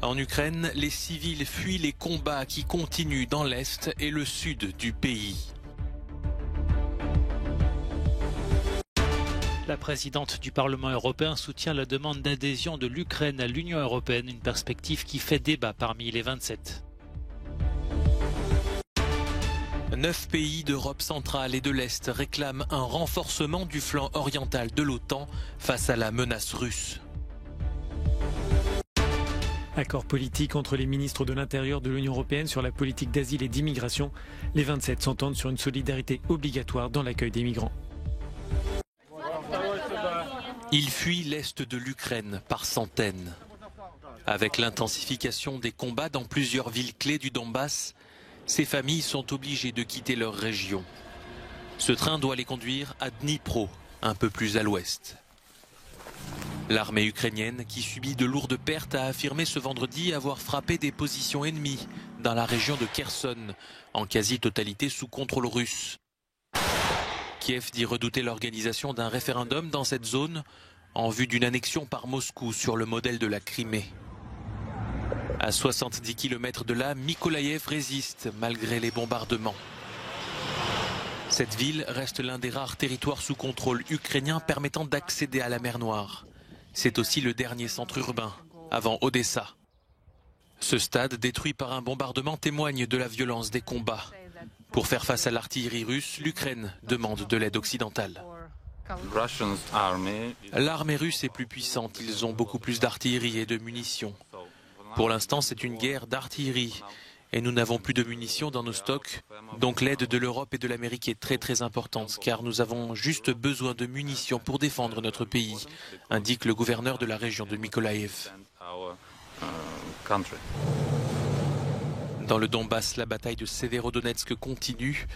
En Ukraine, les civils fuient les combats qui continuent dans l'est et le sud du pays. La présidente du Parlement européen soutient la demande d'adhésion de l'Ukraine à l'Union européenne, une perspective qui fait débat parmi les 27. 9 pays d'Europe centrale et de l'Est réclament un renforcement du flanc oriental de l'OTAN face à la menace russe. Accord politique entre les ministres de l'Intérieur de l'Union européenne sur la politique d'asile et d'immigration. Les 27 s'entendent sur une solidarité obligatoire dans l'accueil des migrants. Ils fuient l'est de l'Ukraine par centaines. Avec l'intensification des combats dans plusieurs villes clés du Donbass, ces familles sont obligées de quitter leur région. Ce train doit les conduire à Dnipro, un peu plus à l'ouest. L'armée ukrainienne, qui subit de lourdes pertes, a affirmé ce vendredi avoir frappé des positions ennemies dans la région de Kherson, en quasi-totalité sous contrôle russe. Kiev dit redouter l'organisation d'un référendum dans cette zone en vue d'une annexion par Moscou sur le modèle de la Crimée. À 70 km de là, Mykolaïev résiste malgré les bombardements. Cette ville reste l'un des rares territoires sous contrôle ukrainien permettant d'accéder à la mer Noire. C'est aussi le dernier centre urbain, avant Odessa. Ce stade, détruit par un bombardement, témoigne de la violence des combats. Pour faire face à l'artillerie russe, l'Ukraine demande de l'aide occidentale. L'armée russe est plus puissante, ils ont beaucoup plus d'artillerie et de munitions. Pour l'instant, c'est une guerre d'artillerie et nous n'avons plus de munitions dans nos stocks. Donc l'aide de l'Europe et de l'Amérique est très importante car nous avons juste besoin de munitions pour défendre notre pays, indique le gouverneur de la région de Mykolaïev. Dans le Donbass, la bataille de Severodonetsk continue.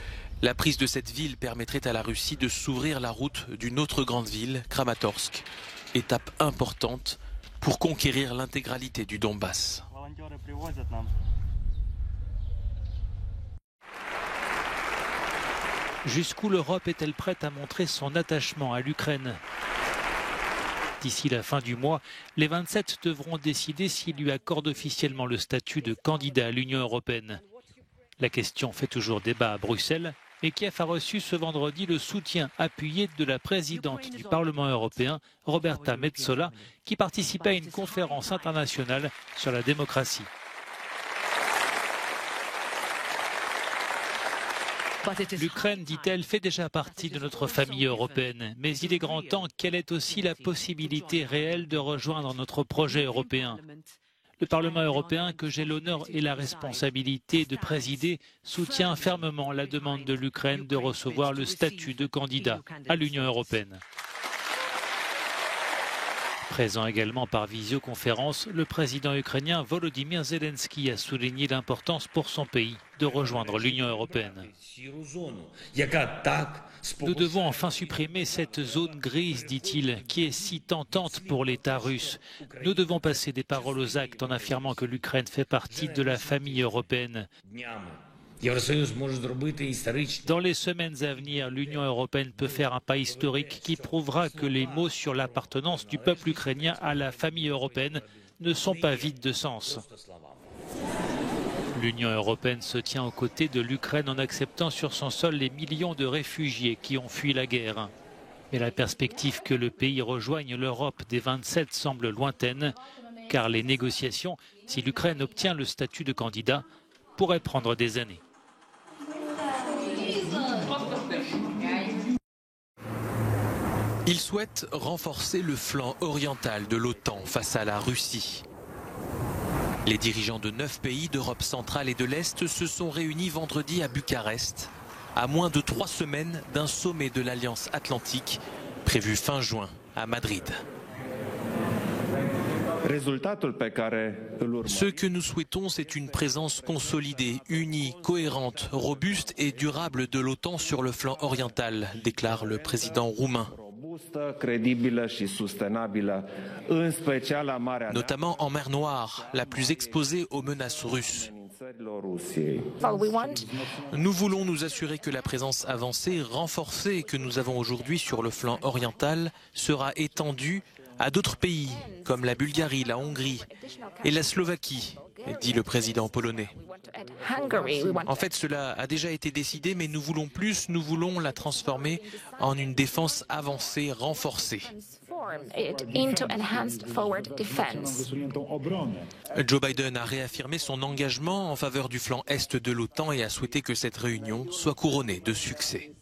La prise de cette ville permettrait à la Russie de s'ouvrir la route d'une autre grande ville, Kramatorsk, étape importante pour conquérir l'intégralité du Donbass. Jusqu'où l'Europe est-elle prête à montrer son attachement à l'Ukraine ? D'ici la fin du mois, les 27 devront décider s'ils lui accordent officiellement le statut de candidat à l'Union européenne. La question fait toujours débat à Bruxelles et Kiev a reçu ce vendredi le soutien appuyé de la présidente du Parlement européen, Roberta Metsola, qui participait à une conférence internationale sur la démocratie. L'Ukraine, dit-elle, fait déjà partie de notre famille européenne, mais il est grand temps qu'elle ait aussi la possibilité réelle de rejoindre notre projet européen. Le Parlement européen, que j'ai l'honneur et la responsabilité de présider, soutient fermement la demande de l'Ukraine de recevoir le statut de candidat à l'Union européenne. Présent également par visioconférence, le président ukrainien Volodymyr Zelensky a souligné l'importance pour son pays de rejoindre l'Union européenne. Nous devons enfin supprimer cette zone grise, dit-il, qui est si tentante pour l'État russe. Nous devons passer des paroles aux actes en affirmant que l'Ukraine fait partie de la famille européenne. Dans les semaines à venir, l'Union européenne peut faire un pas historique qui prouvera que les mots sur l'appartenance du peuple ukrainien à la famille européenne ne sont pas vides de sens. L'Union européenne se tient aux côtés de l'Ukraine en acceptant sur son sol les millions de réfugiés qui ont fui la guerre. Mais la perspective que le pays rejoigne l'Europe des 27 semble lointaine, car les négociations, si l'Ukraine obtient le statut de candidat, pourraient prendre des années. Il souhaite renforcer le flanc oriental de l'OTAN face à la Russie. Les dirigeants de 9 pays d'Europe centrale et de l'Est se sont réunis vendredi à Bucarest, à moins de 3 semaines d'un sommet de l'Alliance Atlantique prévu fin juin à Madrid. Ce que nous souhaitons, c'est une présence consolidée, unie, cohérente, robuste et durable de l'OTAN sur le flanc oriental, déclare le président roumain. Notamment en mer Noire, la plus exposée aux menaces russes. Nous voulons nous assurer que la présence avancée, renforcée que nous avons aujourd'hui sur le flanc oriental sera étendue à d'autres pays comme la Bulgarie, la Hongrie et la Slovaquie, dit le président polonais. En fait, cela a déjà été décidé, mais nous voulons plus, nous voulons la transformer en une défense avancée, renforcée. Joe Biden a réaffirmé son engagement en faveur du flanc est de l'OTAN et a souhaité que cette réunion soit couronnée de succès.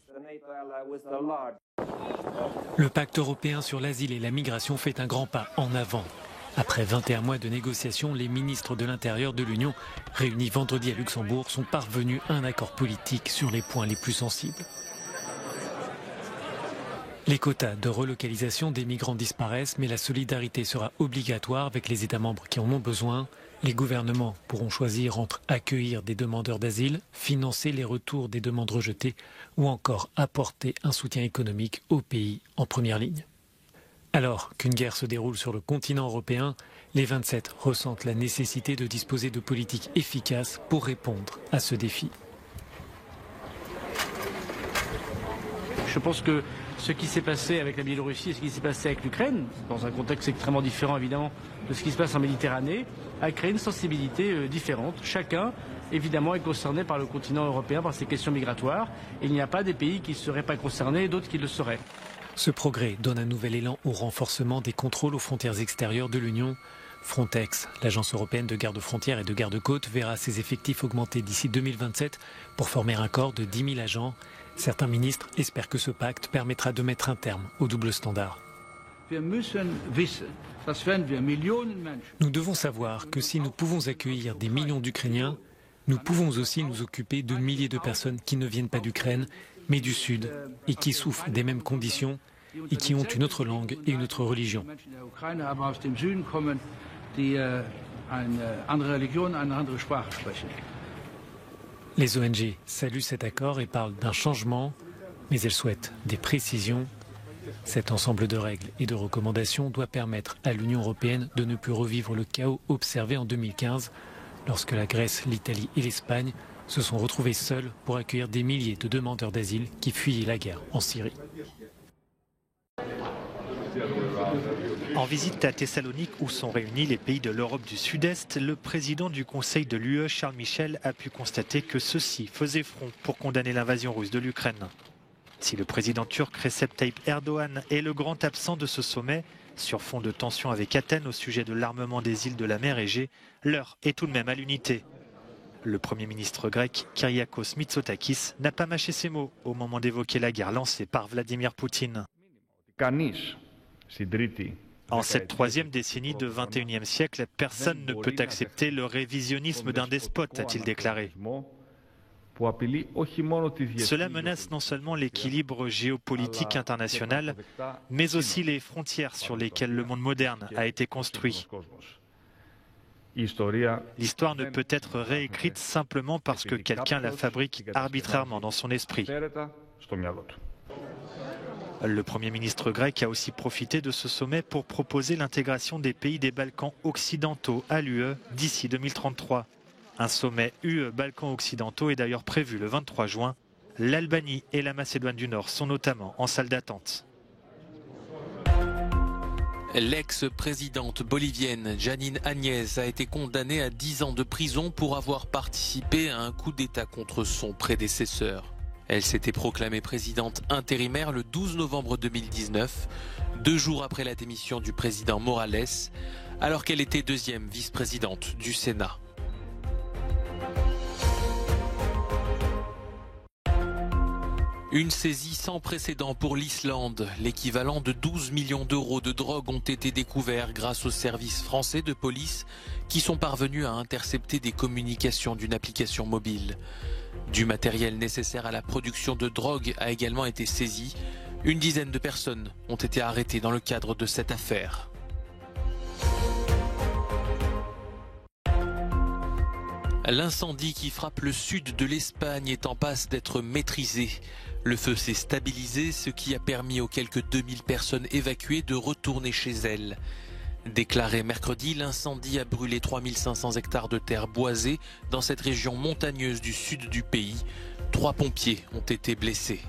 Le pacte européen sur l'asile et la migration fait un grand pas en avant. Après 21 mois de négociations, les ministres de l'Intérieur de l'Union, réunis vendredi à Luxembourg, sont parvenus à un accord politique sur les points les plus sensibles. Les quotas de relocalisation des migrants disparaissent, mais la solidarité sera obligatoire avec les États membres qui en ont besoin. Les gouvernements pourront choisir entre accueillir des demandeurs d'asile, financer les retours des demandes rejetées ou encore apporter un soutien économique aux pays en première ligne. Alors qu'une guerre se déroule sur le continent européen, les 27 ressentent la nécessité de disposer de politiques efficaces pour répondre à ce défi. Je pense que ce qui s'est passé avec la Biélorussie et ce qui s'est passé avec l'Ukraine, dans un contexte extrêmement différent évidemment de ce qui se passe en Méditerranée, a créé une sensibilité différente. Chacun, évidemment, est concerné par le continent européen, par ces questions migratoires. Et il n'y a pas des pays qui ne seraient pas concernés et d'autres qui le seraient. Ce progrès donne un nouvel élan au renforcement des contrôles aux frontières extérieures de l'Union. Frontex, l'agence européenne de garde-frontières et de garde-côtes, verra ses effectifs augmenter d'ici 2027 pour former un corps de 10 000 agents. Certains ministres espèrent que ce pacte permettra de mettre un terme au double standard. Nous devons savoir que si nous pouvons accueillir des millions d'Ukrainiens, nous pouvons aussi nous occuper de milliers de personnes qui ne viennent pas d'Ukraine, mais du Sud, et qui souffrent des mêmes conditions, et qui ont une autre langue et une autre religion. Les ONG saluent cet accord et parlent d'un changement, mais elles souhaitent des précisions. Cet ensemble de règles et de recommandations doit permettre à l'Union européenne de ne plus revivre le chaos observé en 2015, lorsque la Grèce, l'Italie et l'Espagne se sont retrouvés seuls pour accueillir des milliers de demandeurs d'asile qui fuyaient la guerre en Syrie. En visite à Thessalonique, où sont réunis les pays de l'Europe du Sud-Est, le président du Conseil de l'UE, Charles Michel, a pu constater que ceux-ci faisaient front pour condamner l'invasion russe de l'Ukraine. Si le président turc Recep Tayyip Erdogan est le grand absent de ce sommet, sur fond de tensions avec Athènes au sujet de l'armement des îles de la mer Égée, l'heure est tout de même à l'unité. Le Premier ministre grec, Kyriakos Mitsotakis, n'a pas mâché ses mots au moment d'évoquer la guerre lancée par Vladimir Poutine. En cette troisième décennie du XXIe siècle, personne ne peut accepter le révisionnisme d'un despote, a-t-il déclaré. Cela menace non seulement l'équilibre géopolitique international, mais aussi les frontières sur lesquelles le monde moderne a été construit. L'histoire ne peut être réécrite simplement parce que quelqu'un la fabrique arbitrairement dans son esprit. Le Premier ministre grec a aussi profité de ce sommet pour proposer l'intégration des pays des Balkans occidentaux à l'UE d'ici 2033. Un sommet UE-Balkans occidentaux est d'ailleurs prévu le 23 juin. L'Albanie et la Macédoine du Nord sont notamment en salle d'attente. L'ex-présidente bolivienne Janine Áñez a été condamnée à 10 ans de prison pour avoir participé à un coup d'État contre son prédécesseur. Elle s'était proclamée présidente intérimaire le 12 novembre 2019, 2 jours après la démission du président Morales, alors qu'elle était deuxième vice-présidente du Sénat. Une saisie sans précédent pour l'Islande. L'équivalent de 12 millions d'euros de drogue ont été découverts grâce aux services français de police qui sont parvenus à intercepter des communications d'une application mobile. Du matériel nécessaire à la production de drogue a également été saisi. Une dizaine de personnes ont été arrêtées dans le cadre de cette affaire. L'incendie qui frappe le sud de l'Espagne est en passe d'être maîtrisé. Le feu s'est stabilisé, ce qui a permis aux quelques 2000 personnes évacuées de retourner chez elles. Déclaré mercredi, l'incendie a brûlé 3500 hectares de terre boisée dans cette région montagneuse du sud du pays. 3 pompiers ont été blessés.